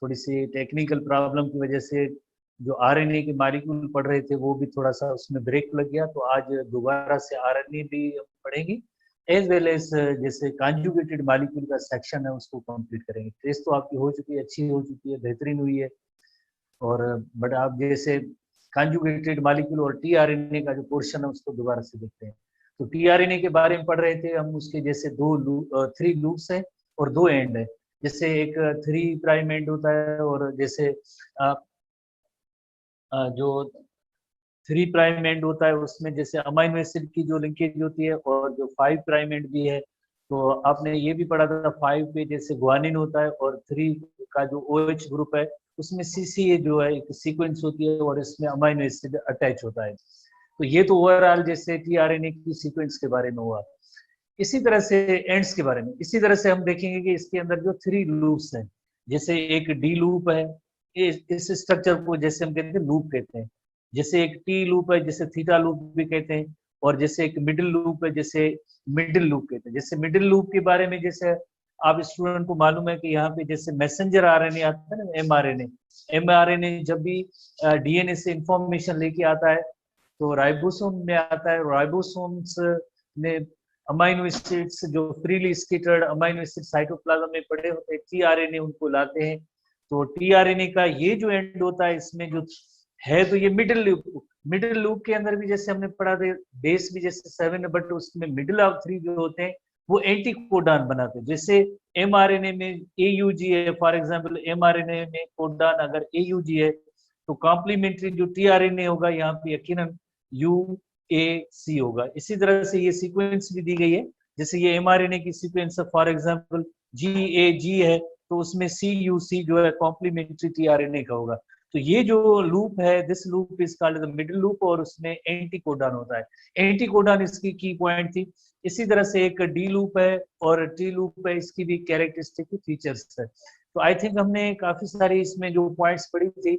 थोड़ी सी technical problem की वजह से जो आरएनए के मॉलिक्यूल पढ़ रहे थे वो भी थोड़ा सा उसमें ब्रेक लग गया, तो आज दोबारा से आरएनए भी पढ़ेंगे एज वेल एज जैसे कॉन्जुगेटेड मॉलिक्यूल का सेक्शन है उसको कंप्लीट करेंगे। टेस्ट तो आपकी हो चुकी है, अच्छी हो चुकी है, बेहतरीन हुई है। और बट आप जैसे कॉन्जुगेटेड मॉलिक्यूल और टीआरएनए का जो पोर्शन है उसको दोबारा से देखते हैं। तो टीआरएनए के बारे में पढ़ रहे थे हम, उसके जैसे थ्री लूप्स हैं और 2 एंड है। जैसे एक 3 प्राइम एंड होता है, और जैसे जो 3 प्राइम एंड होता है उसमें जैसे अमाइनो एसिड की जो लिंकेज होती है, और जो 5 प्राइम एंड भी है। तो आपने ये भी पढ़ा था 5 पे जैसे ग्वानिन होता है, और 3 का जो OH ग्रुप है उसमें CCA जो है एक सीक्वेंस होती है, और इसमें अमाइनो एसिड अटैच होता है। तो ये तो ओवरऑल जैसे टीआरएनए की सीक्वेंस के बारे में हुआ। इसी तरह से एंड्स के बारे में इसी तरह से हम देखेंगे कि इसके अंदर जो 3 लूप्स हैं, जैसे एक डी लूप है, इस स्ट्रक्चर को जैसे हम कहते हैं लूप कहते हैं। जैसे एक टी लूप है, जैसे थीटा लूप भी कहते हैं। और जैसे एक मिडिल लूप है, जैसे मिडिल लूप कहते हैं। जैसे मिडिल लूप के बारे में जैसे आप स्टूडेंट को मालूम है कि यहाँ पे जैसे मैसेंजर आरएनए आता है ना, एमआरएनए जब भी डीएनए से इंफॉर्मेशन लेके आता है तो राइबोसोम में आता है। राइबोसोम्स में अमाइनो एसिड्स जो freely scattered amino acid cytoplasm में पड़े होते हैं, टीआरएनए उनको लाते हैं। तो टीआरएनए का ये जो एंड होता है इसमें जो है, तो ये मिडिल लूप के अंदर भी जैसे हमने पढ़ा था, बेस भी जैसे 7 है, बट उसमें मिडिल ऑफ 3 जो होते हैं वो एंटी कोडान बनाते हैं। जैसे एमआरएनए में एयूजी है, फॉर एग्जांपल एमआरएनए में कोडान अगर एयूजी है तो कॉम्प्लीमेंट्री जो टीआरएनए होगा यहाँ पे यकीनन यूएसी होगा। इसी तरह से ये सीक्वेंस भी दी गई है। जैसे ये एमआरएनए की सीक्वेंस है, फॉर एग्जांपल जीएजी है, तो उसमें सीयूसी जो है कॉम्प्लीमेंट्री टीआरएनए का होगा। तो ये जो लूप है, this loop is called the middle loop, और उसमें एंटी कोडान होता है। एंटी कोडान इसकी की पॉइंट थी। इसी तरह से एक डी लूप है और टी लूप है, इसकी भी कैरेक्टरिस्टिक फीचर्स है। तो आई थिंक हमने काफी सारी इसमें जो पॉइंट्स पढ़ी थी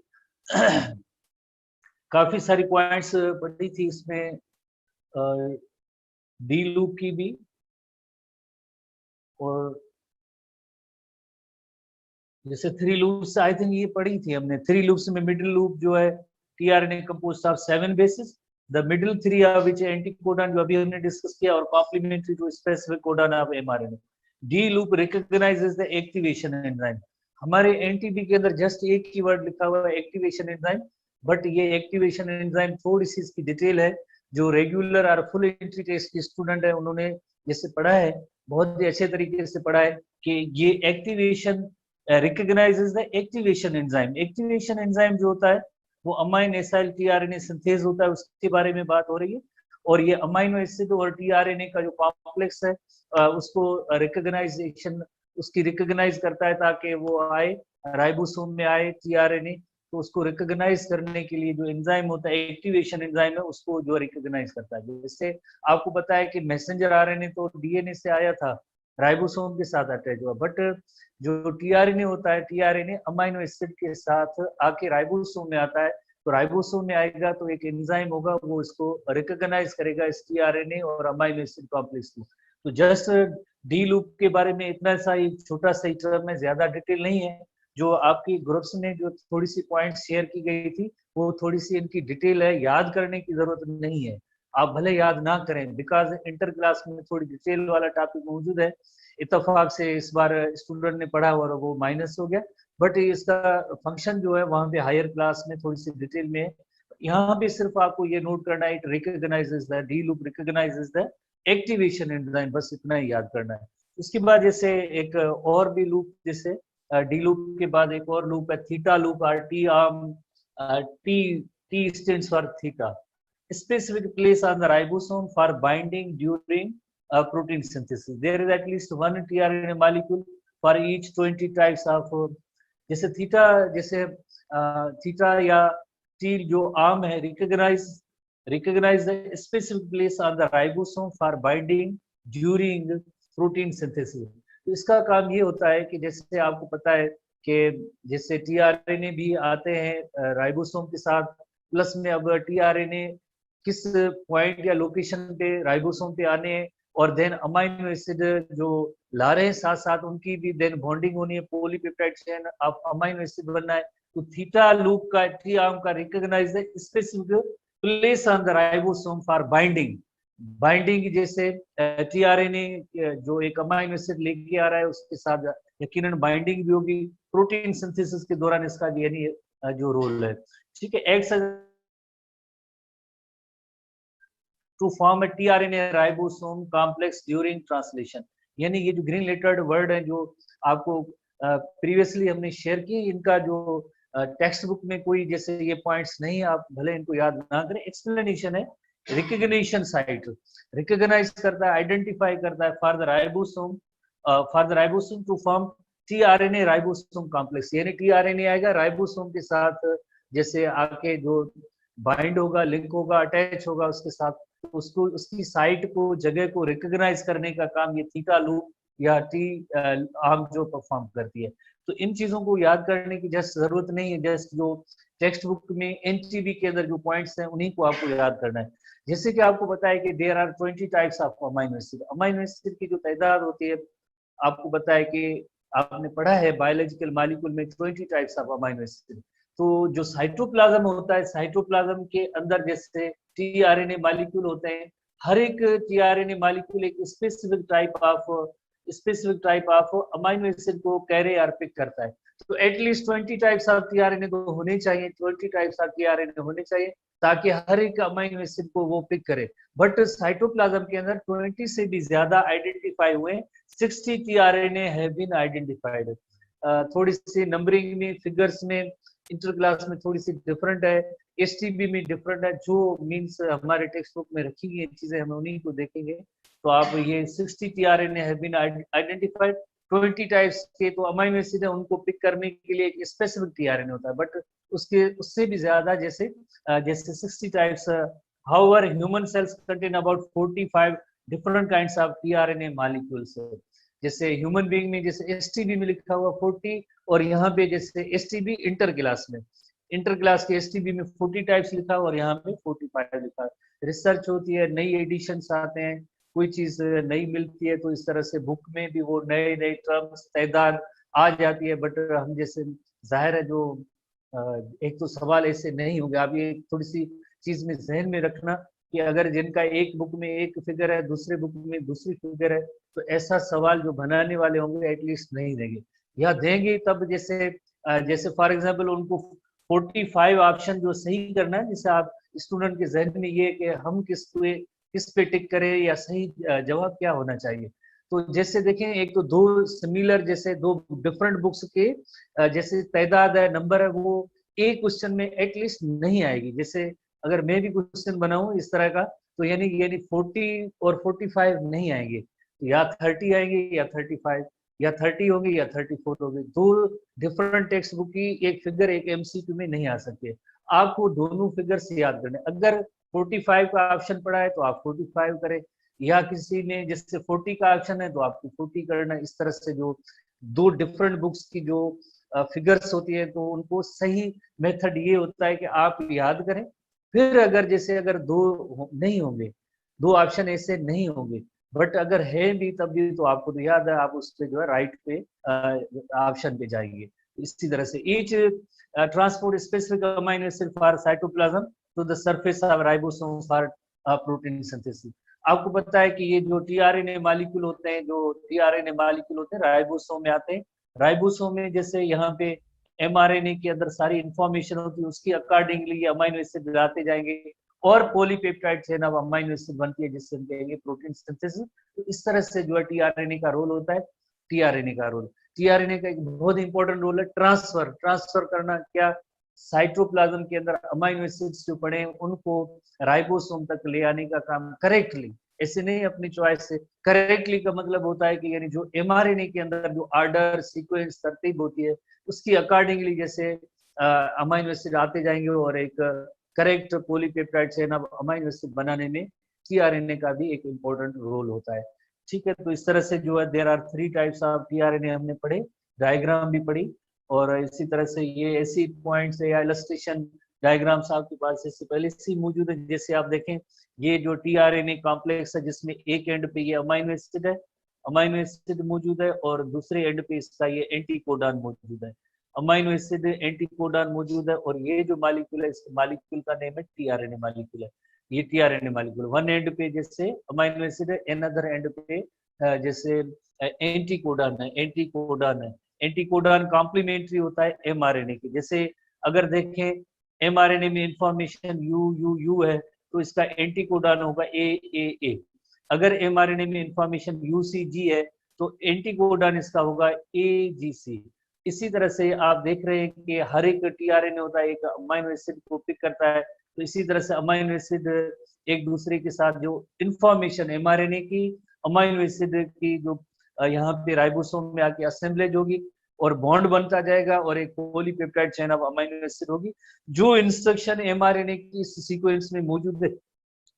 काफी सारी पॉइंट्स पढ़ी थी इसमें डी लूप की भी। और जैसे 3 लूप्स आई थिंक ये पढ़ी थी हमने। 3 लूप्स में मिडिल लूप जो है tRNA composed of 7 bases, the middle 3 are which anticodon जो अभी हमने डिस्कस किया, और complementary to specific codon of mRNA. D loop recognizes the activation enzyme. हमारे एनटीपी के अंदर जस्ट एक ही वर्ड लिखा हुआ है एक्टिवेशन एंजाइम, बट ये एक्टिवेशन एंजाइम थोड़ी सी इसकी डिटेल है जो रेगुलर और फुल एंट्री टेस्ट के स्टूडेंट है उन्होंने जैसे पढ़ा है, बहुत ही अच्छे तरीके से पढ़ा है कि ये activation recognises the activation enzyme. Activation enzyme जो होता है वो अमाइन एसाइल टीआरएनए सिंथेज होता है, उसके बारे में बात हो रही है। और ये अमाइनो एसिड और टीआरएनए का जो कॉम्प्लेक्स है उसको रिकॉग्नाइजेशन उसकी रिकॉग्नाइज करता है ताकि वो आए राइबोसोम में आए टीआरएनए। तो उसको रिकॉग्नाइज करने के लिए जो एंजाइम होता है एक्टिवेशन एंजाइम है उसको जो रिकॉग्नाइज करता है। जैसे आपको पता है कि मैसेंजर आरएनए तो डीएनए से आया था, राइबोसोम के साथ अटैच हुआ, बट जो टीआरएनए होता है टीआरएनए अमाइनो एसिड के साथ आके राइबोसोम में आता है। तो राइबोसोम में आएगा तो एक एंजाइम होगा वो इसको रिकॉग्नाइज करेगा इस टीआरएनए और अमाइनो एसिड कॉम्प्लेक्स को। तो जस्ट डी लूप के बारे में इतना सा एक छोटा सा टर्म में ज्यादा डिटेल नहीं है। जो आपकी ग्रुप्स में जो थोड़ी सी पॉइंट शेयर की गई थी वो थोड़ी सी इनकी डिटेल है, याद करने की जरूरत नहीं है। आप भले याद ना करें बिकॉज इंटर क्लास में थोड़ी डिटेल वाला टॉपिक मौजूद है। इत्तेफाक से इस बार स्टूडेंट ने पढ़ा और वो माइनस हो गया, बट इसका फंक्शन जो है वहां पे हायर क्लास में थोड़ी सी डिटेल में है। यहाँ पे सिर्फ आपको ये नोट करना है, it recognises the D loop recognizes the activation enzyme, बस इतना ही याद करना है। उसके बाद जैसे एक और भी लूप, जैसे डी लूप के बाद एक और लूप है theta loop, R T arm T T stands for theta, specific place on the ribosome for binding during protein synthesis. There is at least one tRNA molecule for each 20 types of जैसे theta, जैसे theta या T जो arm है recognize the specific place on the ribosome for binding during protein synthesis. तो इसका काम ये होता है कि जैसे आपको पता है कि जैसे टीआरएनए भी आते हैं राइबोसोम के साथ, प्लस में अब टीआरएनए किस पॉइंट या लोकेशन पे राइबोसोम पे आने हैं और देन अमाइनो एसिड जो ला रहे हैं साथ साथ उनकी भी देन बॉन्डिंग होनी है, पॉलीपेप्टाइड चेन अब अमाइनो एसिड बनना है। तो थीटा लूप का टी आर्म का रिकॉग्नाइज है specific place on the ribosome for binding. Binding जैसे टीआरएनए जो एक अमाइनो एसिड लेके आ रहा है उसके साथ यकीनन बाइंडिंग भी होगी। प्रोटीन सिंथेसिस के दौरान इसका यानी जो रोल है, ठीक है। Acts to form a tRNA ribosome complex during translation. यानी ये जो ग्रीन लेटर्ड वर्ड है जो आपको प्रीवियसली हमने शेयर किए, इनका जो टेक्स्ट बुक में कोई जैसे ये पॉइंट्स नहीं, आप भले इनको याद ना करें, एक्सप्लेनेशन है। रिकग्निशन साइट रिकग्नाइज करता है, आइडेंटिफाई करता है for the ribosome to form tRNA ribosome complex. यानी टीआरएनए आएगा राइबोसोम के साथ जैसे आके जो बाइंड होगा, लिंक होगा, अटैच होगा उसके साथ, उसको उसकी साइट को, जगह को रिकॉग्नाइज करने का काम ये थीटा लूप या टी आर्म जो परफॉर्म करती है। तो इन चीजों को याद करने की जस्ट जरूरत नहीं है, जस्ट जो टेक्स्ट बुक में एनटीबी के अंदर जो पॉइंट्स हैं उन्हीं को आपको याद करना है। जैसे कि आपको बताया कि there are 20 types of amino acid. Amino acid की जो तादाद होती है, आपको बताया कि आपने पढ़ा है बायोलॉजिकल मॉलिक्यूल में 20 टाइप्स ऑफ अमाइनो एसिड। तो जो साइटोप्लाज्म होता है, साइटोप्लाज्म के अंदर जैसे टीआरएनए मॉलिक्यूल होते हैं, हर एक टीआरएनए मॉलिक्यूल एक specific type of amino acid को कैरे और पिक करता है। तो एटलीस्ट 20 टाइप्स ऑफ टीआरएनए तो होने चाहिए, 20 टाइप्स ऑफ टीआरएनए होने चाहिए ताकि हर एक अमाइनो एसिड को वो पिक करे। बट साइटोप्लाज्म के अंदर 20 से भी ज्यादा आइडेंटिफाई हुए, 60 टीआरएनए हैव बीन आइडेंटिफाइड। थोड़ी सी नंबरिंग में, फिगर्स में, इंटर क्लास में थोड़ी सी डिफरेंट है, एसटीबी में डिफरेंट है, जो मींस हमारे टेक्स्ट बुक में रखी गई चीजें हम उन्हीं को देखेंगे। तो आप ये 60 tRNA have been identified, 20 types के तो अमाइनो एसिड है, उनको पिक करने के लिए एक स्पेसिफिक टीआरएनए होता है, बट उससे भी ज्यादा जैसे 60 types. However human cells contain about 45 different kinds of tRNA molecules. जैसे ह्यूमन बीइंग में जैसे एसटीबी में लिखा हुआ 40, और यहाँ पे जैसे एसटीबी इंटर क्लास के एसटीबी में 40 टाइप्स लिखा हुआ और यहाँ पे 45 लिखा है। रिसर्च होती है, नई एडिशंस आते हैं, कोई चीज नई मिलती है तो इस तरह से बुक में भी वो नए नए टर्म्स तादाद आ जाती है। बट हम जैसे जाहिर है जो एक तो सवाल ऐसे नहीं होंगे, आप ये थोड़ी सी चीज में जहन में रखना कि अगर जिनका एक बुक में एक फिगर है, दूसरे बुक में दूसरी फिगर है, तो ऐसा सवाल जो बनाने वाले होंगे एटलीस्ट नहीं देंगे, या देंगे तब जैसे फॉर एग्जाम्पल उनको 45 ऑप्शन जो सही करना है, जैसे आप स्टूडेंट के जहन में ये कि हम किस पे टिक करें या सही जवाब क्या होना चाहिए। तो जैसे देखें, एक तो दो सिमिलर जैसे दो डिफरेंट बुक्स के जैसे तादाद है, नंबर है, वो एक क्वेश्चन में एटलीस्ट नहीं आएगी। जैसे अगर मैं भी क्वेश्चन बनाऊं इस तरह का, तो यानी 40 और 45 नहीं आएंगे, तो या 30 आएंगे या 35, या 30 होंगे या 34 होंगे। दो डिफरेंट टेक्स्ट बुक की एक फिगर एक एमसीक्यू में नहीं आ सकते, आपको दोनों फिगर से याद करने। अगर 45 का ऑप्शन पड़ा है तो आप 45 करें, या किसी ने जैसे 40 का ऑप्शन है तो आपको 40 करना। इस तरह से जो दो डिफरेंट बुक्स की जो फिगर्स होती है, तो उनको सही मेथड ये होता है कि आप याद करें। फिर अगर दो नहीं होंगे, दो ऑप्शन ऐसे नहीं होंगे, बट अगर है भी तब भी तो आपको तो याद है, आप उस पे जो है राइट पे ऑप्शन पे जाएंगे। इसी तरह से each transport specific amino acid for cytoplasm to the surface of ribosome for protein synthesis. आपको पता है कि ये जो टीआरएनए मॉलिक्यूल होते हैं, राइबोसोम में आते हैं। राइबोसोम में जैसे यहाँ पे एमआरएनए के अंदर सारी इंफॉर्मेशन होती है, उसकी अकॉर्डिंगली अमाइनो एसिड लाते जाएंगे और polypeptide chain of amino acid बनती है, जिससे हम कहेंगे प्रोटीन सिंथेसिस। तो इस तरह से जो है टीआरएनए का रोल होता है। टीआरएनए का एक बहुत इंपॉर्टेंट रोल है ट्रांसफर करना। क्या साइटोप्लाज्म के अंदर अमाइनो एसिड्स जो पड़े हैं उनको राइबोसोम तक ले आने का काम करेक्टली, ऐसे नहीं अपनी चॉइस से। करेक्टली का मतलब होता है कि यानी जो एमआरएनए के अंदर जो ऑर्डर सीक्वेंस तरतीब होती है, उसकी अकॉर्डिंगली जैसे अमाइनो एसिड आते जाएंगे और एक correct polypeptide chain of amino acid बनाने में टीआरएनए का भी एक इम्पोर्टेंट रोल होता है। ठीक है, तो इस तरह से जो है there are 3 types of tRNA हमने पढ़े, डायग्राम भी पढ़ी, और इसी तरह से ये ऐसी पॉइंट्स या इलस्ट्रेशन डायग्राम्स आपके पास इससे पहले से मौजूद है। जैसे आप देखें, ये जो टीआरएनए कॉम्प्लेक्स है जिसमें एक एंड पे ये अमाइनो एसिड है, अमाइनो एसिड मौजूद है, और दूसरे एंड पे इसका ये एंटीकोडॉन मौजूद है। अमाइनो एसिड एंटीकोडॉन मौजूद है, और ये जो मॉलिक्यूल है इस मॉलिक्यूल का नेम है टीआरएनए मॉलिक्यूल है। ये टीआरएनए मॉलिक्यूल वन एंड पे जैसे अमाइनो एसिड है, अनदर एंड पे जैसे एंटीकोडॉन है, एंटीकोडॉन है। एंटीकोडॉन कॉम्प्लीमेंट्री होता है एमआरएनए के। जैसे अगर देखें एमआरएनए में इंफॉर्मेशन यू यू यू है तो इसका एंटीकोडॉन होगा ए ए ए। अगर एमआरएनए में इंफॉर्मेशन यूसीजी है तो एंटीकोडॉन इसका होगा एजीसी। इसी तरह से आप देख रहे हैं कि हर एक टीआरएनए होता है एक अमाइनो एसिड को पिक करता है, तो इसी तरह से अमाइनो एसिड एक दूसरे के साथ जो इंफॉर्मेशन एमआरएनए की अमाइनो एसिड की जो यहाँ पे राइबोसोम में आके असेंबलेज होगी और बॉन्ड बनता जाएगा और एक polypeptide chain of amino acid होगी। जो इंस्ट्रक्शन एमआरएनए की सीक्वेंस में मौजूद है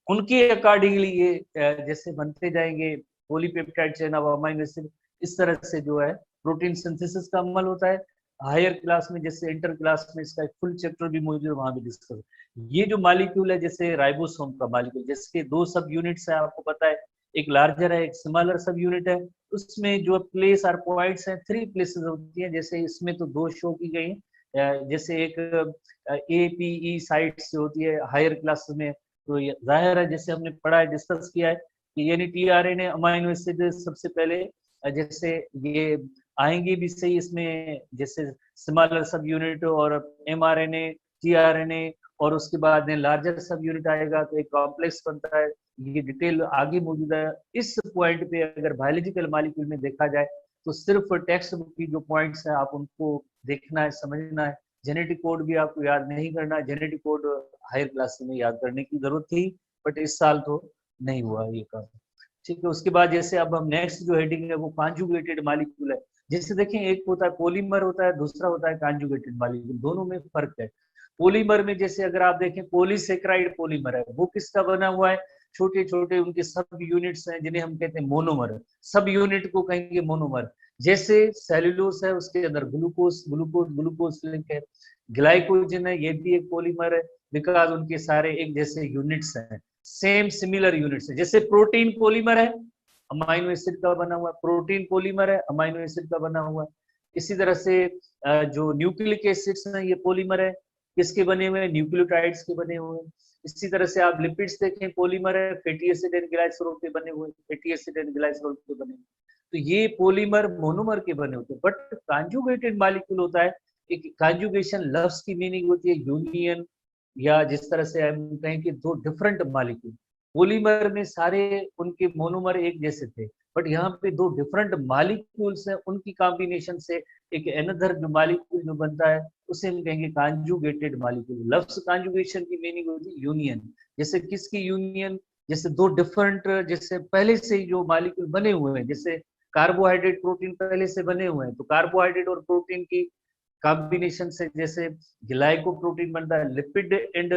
उनके अकॉर्डिंगली ये जैसे बनते जाएंगे polypeptide chain of amino acid. इस तरह से जो है प्रोटीन सिंथेसिस का अमल होता है। हायर क्लास में जैसे इंटर क्लास में इसका एक फुल चैप्टर भी मौजूद है, वहां भी डिस्कस। ये जो मॉलिक्यूल है जैसे राइबोसोम का मॉलिक्यूल, जिसके दो सब यूनिट्स है आपको पता है, एक लार्जर है एक स्मॉलर सब यूनिट है। उसमें जो प्लेस और पॉइंट्स हैं 3 प्लेसेस होती हैं। जैसे इसमें तो 2 शो की गई, जैसे एक APE साइट्स होती है हायर क्लास में। तो जाहिर है जैसे हमने पढ़ा है डिस्कस किया है कि यानी टीआरएनए अमाइनो एसिड सबसे पहले जैसे ये आएंगे भी सही इसमें, जैसे स्मॉलर सब यूनिट और एमआरएनए टीआरएनए, और उसके बाद लार्जर सब यूनिट आएगा तो एक कॉम्प्लेक्स बनता है। ये डिटेल आगे मौजूद है। इस पॉइंट पे अगर बायोलॉजिकल मॉलिक्यूल में देखा जाए तो सिर्फ टेक्स्ट बुक की जो पॉइंट्स है आप उनको देखना है, समझना है। जेनेटिक कोड भी आपको याद नहीं करना है, जेनेटिक कोड हायर क्लास में याद करने की जरूरत थी बट इस साल तो नहीं हुआ ये काम। ठीक है, उसके बाद जैसे अब हम नेक्स्ट जो हेडिंग है वो कॉन्जुगेटेड मॉलिक्यूल है। जैसे देखें एक होता है पॉलीमर होता है, दूसरा होता है कॉन्जुगेटेड मॉलिक्यूल, दोनों में फर्क है। पॉलीमर में जैसे अगर आप देखें पॉलीसेक्राइड पॉलीमर है, वो किसका बना हुआ है, छोटे छोटे उनके सब यूनिट्स हैं जिन्हें हम कहते हैं मोनोमर। सब यूनिट को कहेंगे मोनोमर। जैसे सेल्यूलोस है उसके अंदर ग्लूकोज ग्लूकोज ग्लूकोज लिंक है। ग्लाइकोजन है ये भी एक पॉलीमर है, बिकॉज उनके सारे एक जैसे यूनिट्स हैं, सेम सिमिलर यूनिट्स है। जैसे प्रोटीन पॉलीमर है, अमाइनो एसिड का बना हुआ है, प्रोटीन पॉलीमर है अमाइनो एसिड का बना हुआ है। इसी तरह से जो न्यूक्लिक एसिड्स हैं ये पॉलीमर है, किसके बने हुए हैं, न्यूक्लियोटाइड्स के बने हुए हैं। इसी तरह से आप लिपिड्स देखें पॉलीमर है, फैटी एसिड एंड ग्लाइसरॉल के बने हुए, फैटी एसिड एंड ग्लाइसरॉल के बने हुए। तो ये पॉलीमर मोनोमर के बने होते हैं। बट कॉन्जुगेटेड मॉलिक्यूल होता है, एक कॉन्जुगेशन लफ्ज की मीनिंग होती है यूनियन, या जिस तरह से हम कहें कि दो डिफरेंट मॉलिक्यूल। पॉलीमर में सारे उनके मोनोमर एक जैसे थे, बट यहाँ पे दो डिफरेंट मॉलिक्यूल्स हैं, उनकी कॉम्बिनेशन से एक अनदर जो मॉलिक्यूल जो बनता है उसे हम कहेंगे कॉन्जुगेटेड मॉलिक्यूल। लफ्ज कॉन्जुगेशन की मीनिंग होती है यूनियन। जैसे किसकी यूनियन, जैसे दो डिफरेंट जैसे पहले से ही जो मॉलिक्यूल बने हुए हैं, जैसे कार्बोहाइड्रेट प्रोटीन पहले से बने हुए हैं, तो कार्बोहाइड्रेट और प्रोटीन की कॉम्बिनेशन से जैसे ग्लाइकोप्रोटीन बनता है। लिपिड एंड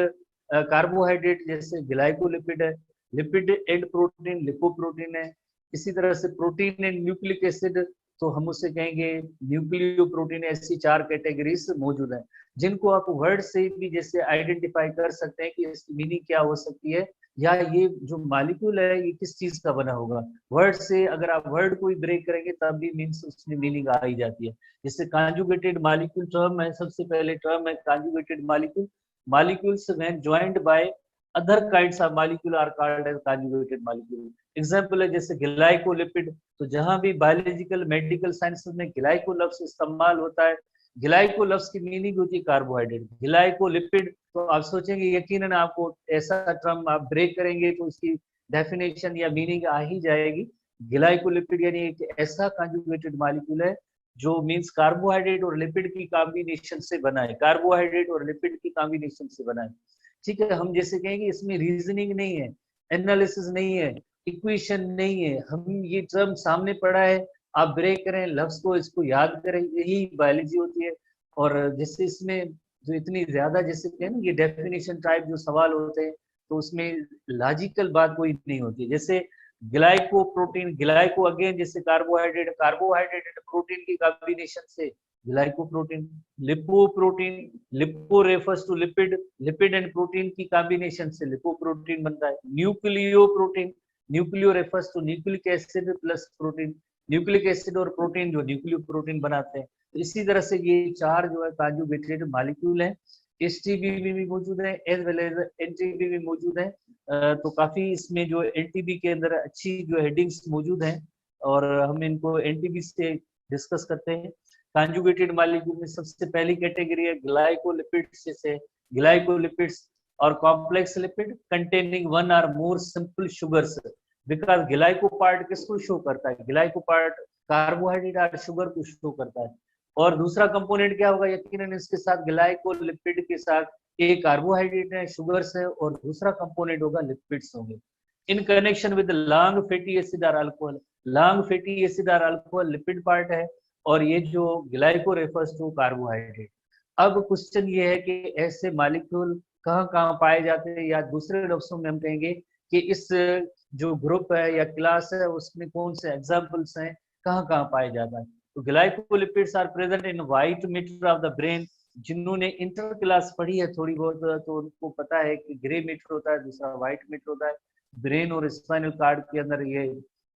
कार्बोहाइड्रेट जैसे ग्लाइकोलिपिड है, लिपिड एंड प्रोटीन लिपोप्रोटीन है। इसी तरह से प्रोटीन एंड न्यूक्लिक एसिड तो हम उसे कहेंगे न्यूक्लियो प्रोटीन। ऐसी 4 कैटेगरीज मौजूद हैं जिनको आप वर्ड से भी जैसे आइडेंटिफाई कर सकते हैं कि इसकी मीनिंग क्या हो सकती है, या ये जो मॉलिक्यूल है ये किस चीज का बना होगा। वर्ड से अगर आप वर्ड को ही ब्रेक करेंगे तब भी मीन्स उसमें मीनिंग आ ही जाती है। जैसे कॉन्जुगेटेड मॉलिक्यूल टर्म है, सबसे पहले टर्म है conjugated molecule. Molecules when joined by other kinds of molecule are called as conjugated molecule. Example है जैसे ग्लाइकोलिपिड। तो जहां भी बायोलॉजिकल मेडिकल साइंस में ग्लाइको लफ्ज इस्तेमाल होता है, ग्लाइको लफ्ज की मीनिंग होती है कार्बोहाइड्रेट। ग्लाइकोलिपिड तो आप सोचेंगे यकीनन आपको ऐसा टर्म आप ब्रेक करेंगे तो उसकी डेफिनेशन या मीनिंग आ ही जाएगी। ग्लाइकोलिपिड यानी एक ऐसा कंजुगेटेड मॉलिक्यूल है जो मींस कार्बोहाइड्रेट और लिपिड की कॉम्बिनेशन से बना है, कार्बोहाइड्रेट और लिपिड की कॉम्बिनेशन से बना है। ठीक है, हम जैसे कहेंगे इसमें रीजनिंग नहीं है, एनालिसिस नहीं है, इक्वेशन नहीं है। हम ये टर्म सामने पड़ा है, आप ब्रेक करें लफ्ज को, इसको याद करें, यही बायोलॉजी होती है। और जैसे इसमें जो इतनी ज्यादा जैसे कहें ना ये डेफिनेशन टाइप जो सवाल होते हैं तो उसमें लॉजिकल बात कोई नहीं होती। जैसे ग्लाइको प्रोटीन, ग्लाइको अगेन जैसे कार्बोहाइड्रेट, कार्बोहाइड्रेट प्रोटीन की कॉम्बिनेशन से glycoprotein. Lipoprotein, lipo refers to lipid, lipid and protein की कॉम्बिनेशन से लिपोप्रोटीन बनता है। Nucleoprotein, nucleo refers to nucleic acid plus protein, nucleic acid और प्रोटीन जो न्यूक्लियो प्रोटीन बनाते हैं। तो इसी तरह से ये चार जो है कॉन्जुगेटेड मॉलिक्यूल हैं। एसटीबी भी मौजूद है एज वेल एज एनटीबी भी मौजूद है। तो काफी इसमें जो एनटीबी के अंदर अच्छी जो हेडिंग्स मौजूद हैं और हम इनको एनटीबी से डिस्कस करते हैं। कॉन्जुगेटेड मॉलिक्यूल में सबसे पहली कैटेगरी है ग्लाइकोलिपिड्स, जैसे ग्लाइकोलिपिड्स और कॉम्प्लेक्स लिपिड कंटेनिंग वन और more simple sugars. Because glyco part किसको शो करता है? ग्लाइको पार्ट कार्बोहाइड्रेट और शुगर को शो करता है। और दूसरा कंपोनेंट क्या होगा? यकीनन इसके साथ ग्लाइकोलिपिड के साथ एक कार्बोहाइड्रेट है, शुगर्स है, और दूसरा कंपोनेंट होगा लिपिड्स होंगे। In connection with long fatty acid और अल्कोहल, लॉन्ग फैटी एसिड और अल्कोहल लिपिड पार्ट है और ये जो ग्लाइको रेफर्स टू कार्बोहाइड्रेट। अब क्वेश्चन ये है कि ऐसे मॉलिक्यूल कहाँ कहाँ पाए जाते हैं, या दूसरे लफ्जों में हम कहेंगे कि इस जो ग्रुप है या क्लास है उसमें कौन से एग्जाम्पल्स हैं, कहाँ कहाँ पाए जाता है। तो glycolipids are present in white matter of the brain. जिन्होंने इंटर क्लास पढ़ी है थोड़ी बहुत तो उनको पता है कि ग्रे मैटर होता है, दूसरा व्हाइट मैटर होता है। ब्रेन और स्पाइनल कार्ड के अंदर ये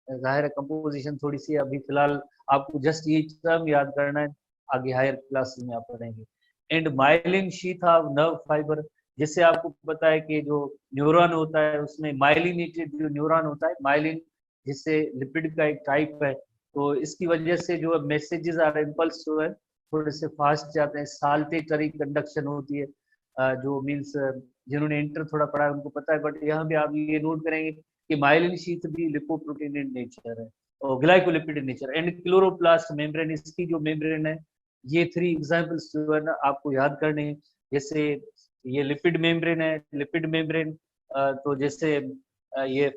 जाहिर है कंपोजिशन थोड़ी सी अभी फिलहाल आपको जस्ट ये टर्म याद करना है, आगे हायर क्लास में आप पढ़ेंगे। And myelin sheath of nerve fibre, जैसे आपको पता है कि जो न्यूरॉन होता है उसमें माइलिनेटेड जो न्यूरॉन होता है, माइलिन जिससे लिपिड का एक टाइप है, तो इसकी वजह से जो मैसेजेस और इम्पल्स जो है थोड़े से फास्ट जाते हैं। साल्टेटरी कंडक्शन होती है, जो मीन्स जिन्होंने इंटर थोड़ा पढ़ा है उनको पता है। बट यहाँ पे आप ये नोट करेंगे कि माइलिन शीथ भी लिपोप्रोटीन इन नेचर है और glycolipid in nature. And chloroplast membrane, इसकी जो मेम्ब्रेन है, ये थ्री एग्जाम्पल्स जो है ना आपको याद करने हैं। जैसे ये लिपिड मेम्ब्रेन है, लिपिड मेम्ब्रेन तो जैसे ये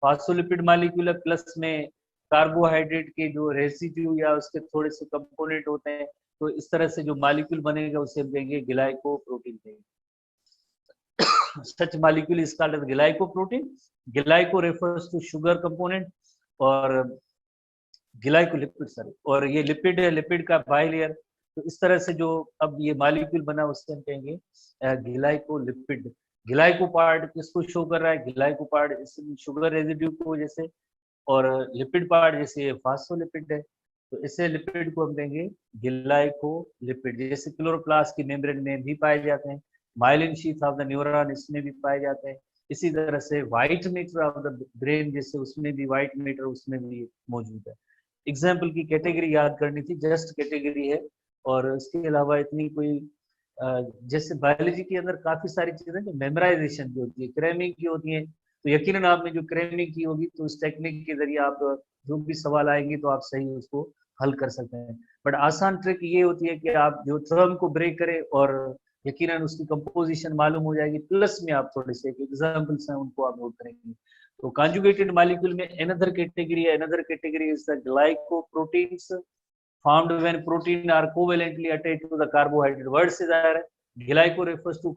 फास्फोलिपिड मॉलिक्यूल प्लस में कार्बोहाइड्रेट के जो रेसिड्यू या उसके थोड़े से कंपोनेंट होते हैं, तो इस तरह से जो मॉलिक्यूल बनेगा उसे हम कहेंगे ग्लाइकोप्रोटीन कहेंगे। such molecule is called as glycoprotein. Glyco refers to sugar component और ग्लाइकोलिपिड सॉरी, और ये लिपिड है, लिपिड का बाइलेयर। तो इस तरह से जो अब ये मॉलिक्यूल बना उससे हम कहेंगे ग्लाइकोलिपिड। ग्लाइको पार्ट किसको शो कर रहा है? ग्लाइको पार्ट शुगर रेजिड्यू को जैसे, और लिपिड पार्ट जैसे फास्फोलिपिड है, तो इसे लिपिड को हम कहेंगे ग्लाइकोलिपिड। जैसे क्लोरोप्लास्ट की मेम्ब्रेन में भी पाए जाते हैं, myelin sheath of the neuron इसमें भी पाए जाते हैं। इसी तरह से white matter of the brain जैसे उसमें भी व्हाइट मैटर उसमें भी मौजूद है। एग्जाम्पल की कैटेगरी याद करनी थी, जस्ट कैटेगरी है, और इसके अलावा इतनी कोई जैसे बायोलॉजी के अंदर काफी सारी चीजें जो मेमोराइजेशन की होती है, क्रैमिंग की होती है, तो यकीनन आपने जो क्रैमिंग की होगी तो उस टेक्निक के जरिए आप जो भी सवाल आएंगे तो आप सही उसको हल कर सकते हैं। बट आसान ट्रिक ये होती है कि आप जो थर्म को ब्रेक करें और यकीनन उसकी कंपोजिशन मालूम हो जाएगी, प्लस में आप थोड़े से एग्जाम्पल्स हैं उनको आप नोट करेंगे। तो conjugated molecule में another category is the glycoproteins formed when protein are covalently attached to the carbohydrate. Word से जा रहा है glyco refers to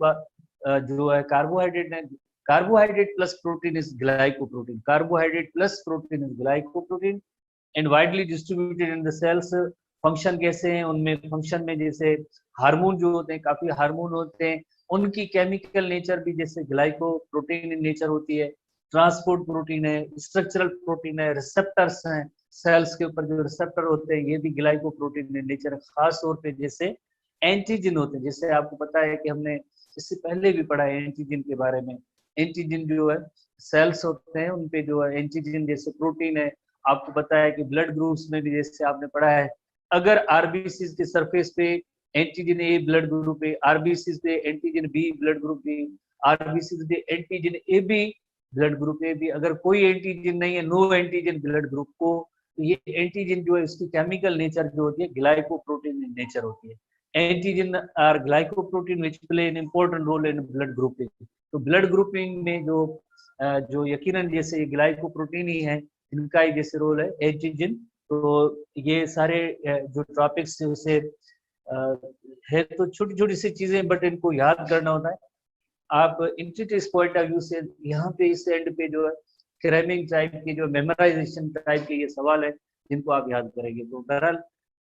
जो है कार्बोहाइड्रेट है, carbohydrate plus protein is glycoprotein, carbohydrate plus protein is glycoprotein and widely distributed in the cells. Function कैसे हैं उनमें? फंक्शन में जैसे हार्मोन जो होते हैं, काफी हार्मोन होते हैं, उनकी केमिकल नेचर भी जैसे ग्लाइकोप्रोटीन इन नेचर होती है। ट्रांसपोर्ट प्रोटीन है, स्ट्रक्चरल प्रोटीन है, रिसेप्टर्स हैं, सेल्स के ऊपर जो रिसेप्टर होते हैं ये भी ग्लाइकोप्रोटीन इन नेचर है। खास तौर पे जैसे एंटीजन होते हैं, जैसे आपको पता है कि हमने इससे पहले भी पढ़ा है एंटीजन के बारे में। एंटीजन जो है सेल्स होते हैं, उनपे जो है एंटीजन जैसे प्रोटीन है। आपको पता है कि ब्लड ग्रुप्स में भी जैसे आपने पढ़ा है, अगर आरबीसी के सरफेस पे एंटीजन ए ब्लड ग्रुप है, आरबीसी पे antigen B blood group B, RBC पे antigen A B blood group A भी, अगर कोई एंटीजन नहीं है, नो एंटीजन ब्लड ग्रुप को, तो ये एंटीजन जो है इसकी केमिकल नेचर जो होती है ग्लाइकोप्रोटीन इन नेचर होती है। Antigen are glycoprotein which play an important role in blood grouping. तो ब्लड ग्रुपिंग में जो यकीनन जैसे ग्लाइकोप्रोटीन ही है, इनका ही जैसे रोल है एंटीजन। तो ये सारे जो टॉपिक्स उसे है तो छोटी छोटी सी चीजें, बट इनको याद करना होता है। आप इंस्टीट्यूट पॉइंट ऑफ व्यू से यहाँ पे इस एंड पे जो है क्रैमिंग टाइप की जो मेमोराइजेशन टाइप के ये सवाल है जिनको आप याद करेंगे। तो बहरहाल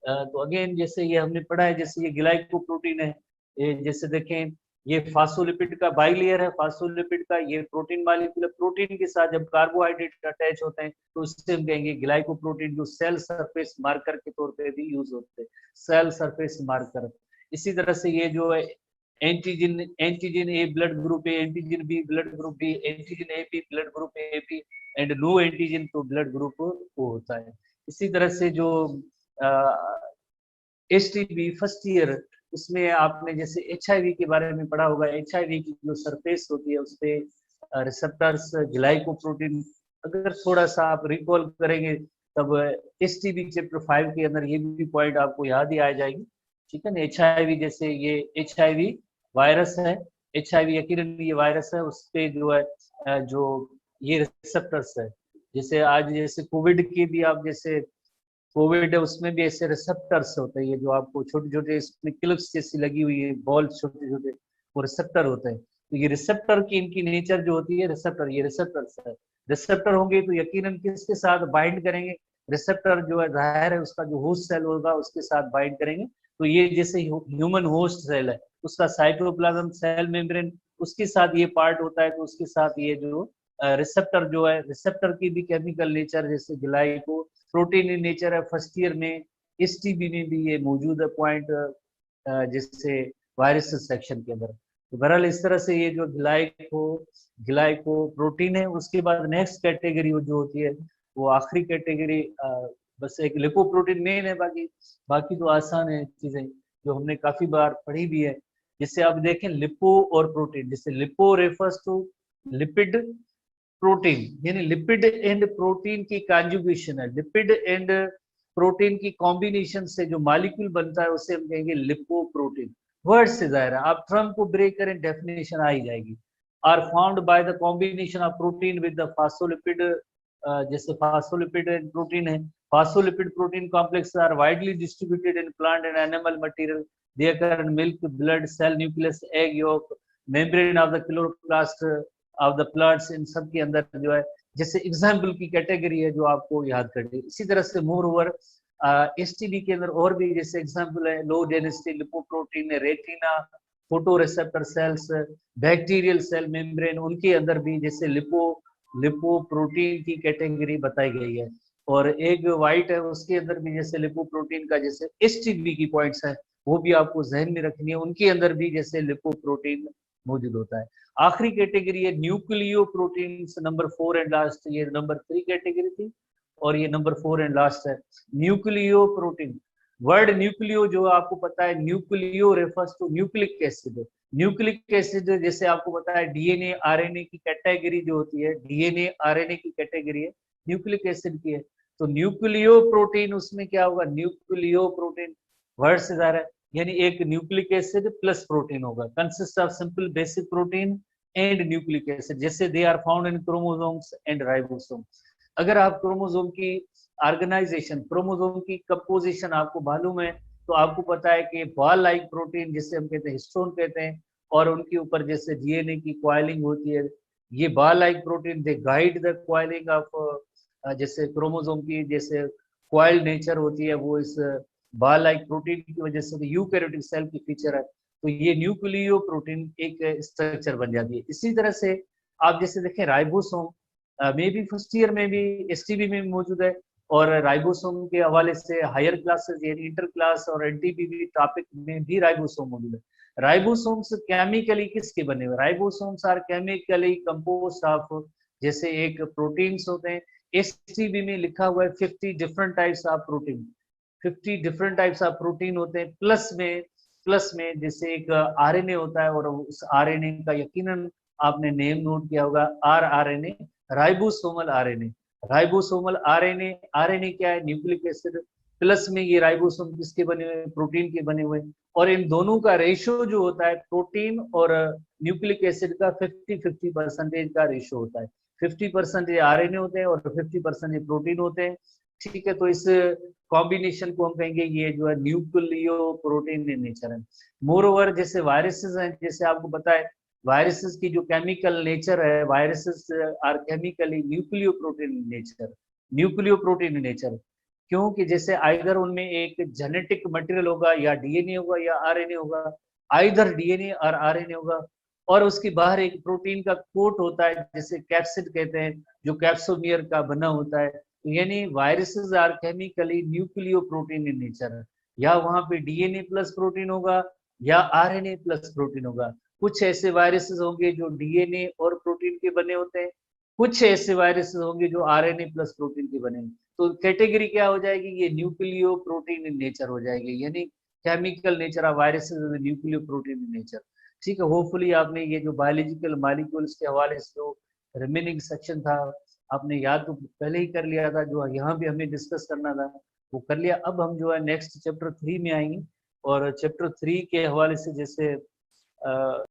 तो अगेन जैसे ये हमने पढ़ा है, जैसे ये ग्लाइकोप्रोटीन है, ये जैसे देखें ये फास्फोलिपिड का बाइलेयर है, फास्फोलिपिड का ये प्रोटीन मॉलिक्यूल, प्रोटीन के साथ जब कार्बोहाइड्रेट अटैच होते हैं तो उससे हम कहेंगे ग्लाइकोप्रोटीन, जो सेल सरफेस मार्कर के तौर पे भी यूज होते हैं, सेल सरफेस मार्कर। इसी तरह से ये जो है antigen, antigen A blood group A, antigen B blood group B, antigen A B blood group A B, and no antigen तो ब्लड ग्रुप ओ होता है। इसी तरह से जो एचटीबी फर्स्ट ईयर, उसमें आपने जैसे एचआईवी के बारे में पढ़ा होगा, एचआईवी की जो सरफेस होती है उस पे रिसेप्टर्स ग्लाइकोप्रोटीन, अगर थोड़ा सा आप रिकॉल करेंगे तब एचटीबी चैप्टर 5 के अंदर ये भी पॉइंट आपको याद ही आ जाएगी, ठीक है ना। एचआईवी जैसे ये एचआईवी वायरस है, एचआईवी यकीनन ये वायरस है, उस पे जो है जो ये रिसेप्टर्स है, जैसे आज जैसे कोविड की भी आप जैसे कोविड है उसमें भी ऐसे रिसेप्टर्स होते हैं, ये जो आपको छोटे छोटे इसमें क्लिप्स जैसी लगी हुई है, बॉल्स छोटे छोटे, वो रिसेप्टर होते हैं। तो ये रिसेप्टर की इनकी नेचर जो होती है, रिसेप्टर, ये रिसेप्टर्स है, रिसेप्टर होंगे तो यकीनन किसके साथ बाइंड करेंगे, रिसेप्टर जो है जाहिर है उसका जो होस्ट सेल होगा उसके साथ बाइंड करेंगे। तो ये जैसे ह्यूमन होस्ट सेल है, उसका साइटोप्लाज्म सेल मेम्ब्रेन उसके साथ ये पार्ट होता है, तो उसके साथ ये जो रिसेप्टर जो है, रिसेप्टर की भी केमिकल नेचर जैसे ग्लाइको प्रोटीन इन नेचर है, फर्स्ट ईयर में एसटीबी में भी ये मौजूद है पॉइंट, जैसे वायरस सेक्शन के अंदर। तो बहरहाल इस तरह से ये जो ग्लाइको प्रोटीन है, उसके बाद नेक्स्ट कैटेगरी जो होती है वो आखिरी कैटेगरी, बस एक लिपोप्रोटीन मेन है, बाकी बाकी तो आसान है चीजें जो हमने काफी बार पढ़ी भी है। जिससे आप देखें लिपो और प्रोटीन, जैसे lipo refers to lipid, protein यानी लिपिड एंड प्रोटीन की कॉन्जुगेशन है, लिपिड एंड प्रोटीन की कॉम्बिनेशन से जो मॉलिक्यूल बनता है उसे हम कहेंगे लिपोप्रोटीन। वर्ड से जाहिर है, आप टर्म को ब्रेक करें डेफिनेशन आ ही जाएगी। Are found by the combination of protein with the phospholipid, जैसे फास्फोलिपिड एंड प्रोटीन है, phospholipid protein complex are widely distributed in plant and animal material, they occur in milk, blood, cell nucleus, egg yolk, membrane of the chloroplast of the plants, in सब के अंदर जो है जैसे example की category है जो आपको याद करनी है। इसी तरह से मोर ओवर एसटीडी के अंदर और भी जैसे एग्जाम्पल है low density lipoprotein, retina, photoreceptor cells, bacterial cell membrane, उनके अंदर भी जैसे लिपोप्रोटीन की कैटेगरी बताई गई है। और एक व्हाइट है उसके अंदर भी जैसे लिपोप्रोटीन का जैसे एसटीबी की पॉइंट्स है वो भी आपको जहन में रखनी है, उनके अंदर भी जैसे लिपोप्रोटीन मौजूद होता है। आखिरी कैटेगरी है nucleoproteins, number 4 and last, ये नंबर 3 कैटेगरी थी और ये नंबर 4 एंड लास्ट है न्यूक्लियो प्रोटीन। वर्ड न्यूक्लियो जो आपको पता है, nucleo refers to nucleic acid, nucleic acid जैसे आपको पता है डीएनए आरएनए की कैटेगरी जो होती है, डीएनए आरएनए की कैटेगरी है न्यूक्लिक एसिड की है। तो न्यूक्लियो प्रोटीन उसमें क्या होगा, न्यूक्लियो प्रोटीन वर्ड से जा रहा है, यानी एक न्यूक्लिक एसिड प्लस प्रोटीन होगा, consist of simple basic protein and nucleic acid, जैसे they are found in chromosomes and ribosome. अगर आप क्रोमोसोम की ऑर्गेनाइजेशन, क्रोमोसोम की कंपोजिशन आपको मालूम है तो आपको पता है कि बॉल लाइक प्रोटीन जिसे हम कहते हैं हिस्टोन कहते हैं, और उनके ऊपर जैसे डीएनए की कॉइलिंग होती है, ये ball like protein they guide the coiling of, जैसे क्रोमोसोम की जैसे कॉइल नेचर होती है वो इस बॉल लाइक प्रोटीन की वजह से यूकैरियोटिक सेल की फीचर है, तो ये न्यूक्लियो प्रोटीन एक स्ट्रक्चर बन जाती है। इसी तरह से आप जैसे देखें ribosome may be first year में भी एसटीबी में मौजूद है, और राइबोसोम के हवाले से हायर क्लासेस यानी इंटर क्लास और एनटीपीबी टॉपिक में भी राइबोसोम मौजूद है। राइबोसोम्स केमिकली किसके बने हुए, ribosomes are chemically composed of, जैसे एक प्रोटीन्स होते हैं, एसटीबी में लिखा हुआ है 50 different types of protein, 50 different types of protein होते हैं, प्लस में जैसे एक आरएनए होता है, और उस आरएनए का यकीनन आपने नेम नोट किया होगा, RNA, ribosomal RNA. Ribosomal RNA, RNA क्या है, न्यूक्लिक एसिड, प्लस में ये राइबोसोम किसके बने हुए, प्रोटीन के बने हुए, और इन दोनों का रेशियो जो होता है प्रोटीन और न्यूक्लिक एसिड का 50-50% का रेशियो होता है, 50% आरएनए होते हैं और 50% प्रोटीन होते हैं, ठीक है। तो इस कॉम्बिनेशन को हम कहेंगे ये जो है न्यूक्लियो प्रोटीन इन नेचर है। मोर ओवर जैसे वायरसेस हैं, जैसे आपको पता है वायरसेस की जो केमिकल नेचर है, viruses are chemically nucleoprotein in nature, nucleoprotein in nature. क्योंकि जैसे आइदर उनमें एक जेनेटिक मटेरियल होगा या डीएनए होगा या आरएनए होगा, आइदर डीएनए और आरएनए होगा, और उसके बाहर एक प्रोटीन का कोट होता है जिसे कैप्सिड कहते हैं, जो कैप्सोमियर का बना होता है। यानी viruses are chemically nucleoprotein in nature, या वहां पे डीएनए प्लस प्रोटीन होगा या आरएनए प्लस प्रोटीन होगा। कुछ ऐसे वायरसेस होंगे जो डीएनए और प्रोटीन के बने होते हैं, कुछ ऐसे वायरसेस होंगे जो आरएनए प्लस प्रोटीन के बने हैं। तो कैटेगरी क्या हो जाएगी, ये न्यूक्लियो प्रोटीन इन नेचर हो जाएगी, यानी chemical nature of viruses nucleo protein in nature. ठीक है, होपफुली आपने ये जो बायोलॉजिकल मॉलिक्यूल्स के हवाले से जो रिमेनिंग सेक्शन था आपने याद तो पहले ही कर लिया था, जो यहाँ भी हमें डिस्कस करना था वो कर लिया। अब हम जो है नेक्स्ट चैप्टर 3 में आएंगे, और चैप्टर 3 के हवाले से जैसे